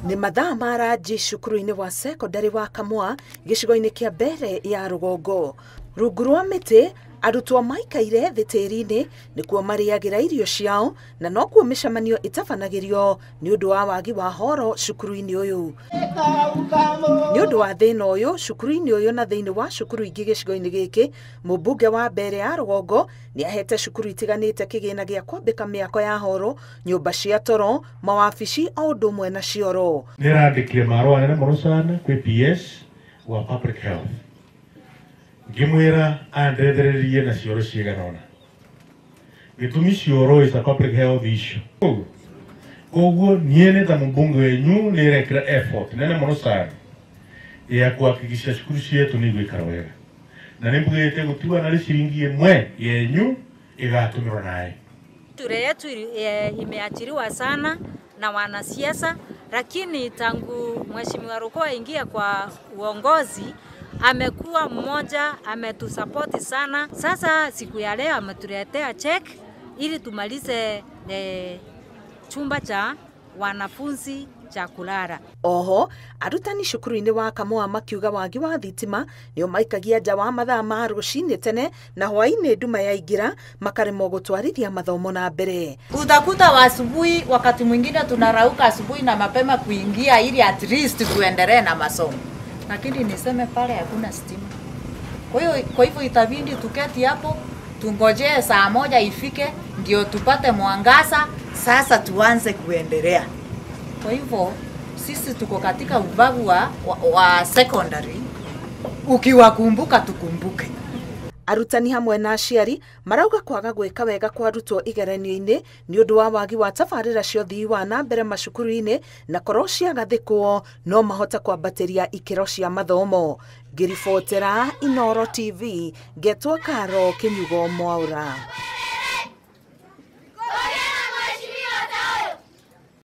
Ni mathaa maraji cukuru-inĩ wa secondary wa Kamwa gĩcigo-inĩ kĩa mbere ya Rũgongo. Rungu rwa mĩtĩ arutwo maikaire thĩ tĩri-inĩ nĩkuo marĩagĩra irio ciao, na nokuo mĩcemanio ĩtabanagĩrio nĩ ũndũ wa wagi wa horo cukuru-inĩ ũyũ. Nĩ ũndũ wa thĩna ũyũ cukuru-inĩ ũyũ na thĩinĩ wa cukuru ingĩ gĩcigo-inĩ gĩkĩ, mũmbunge wa mbere ya Rũgongo nĩ ahete cukuru itiganĩte kĩgĩna gĩa kwambĩka mĩako ya horo, nyũmba cia toro, mawabici o ũndũ ũmwe na cioro. Nĩrandĩkire marũa nene mũno sana kwĩ PS wa Public Health ngĩmwĩra andethererie na cioro cigana ũna. Gĩtũmi cioro is a public health issue. Koguo niĩ nĩ ta mũmbunge wenyu nĩrekĩra effort nene mũno sana ya kuhakikisha cukuru cietu nĩ igũikara wega, na nĩmbugĩte gũtiga na ciringi ĩmwe yenyu ĩgatũmĩrwo nayo. Shule yetu imeachiriwa sana na wanasiasa, lakini tangu Mheshimiwa Ruko aingia kwa uongozi amekuwa mmoja, ametusapoti sana. Sasa siku ya leo ametuletea check ili tumalize chumba cha wanafunzi cha kulala. Oho, arutani cukuru-inĩ wa Kamwa makiuga wagi wa thitima nĩo maikagia nja wa mathaa ma rũcinĩ tene na hwaĩ-inĩ nduma yaingĩra makaremwo gũtwarithia mathomo na mbere. Utakuta wa asubuhi, wakati mwingine tunarauka asubuhi na mapema kuingia ili at least tuendelee na masomo. Lakini niseme pale hakuna stima. Kwa hivyo itabidi tuketi hapo tungojee saa moja ifike ndio tupate mwangaza, sasa tuanze kuendelea. Kwa hivyo sisi tuko katika ubavu wa secondary, ukiwakumbuka tukumbuke. Arutani hamwe na aciari marauga kwaga gwĩka wega kwa arutwo igeranio-inĩ nĩ ũndũ wa wagi wa tabarĩra cia ũthii wa na mbere macukuru-inĩ, na korwo ciagathĩkwo no mahota kwambatĩria ikĩro cia mathomo. Ngĩribotera Inooro TV, ngetwo Karo Kĩnyugo Mwaũra.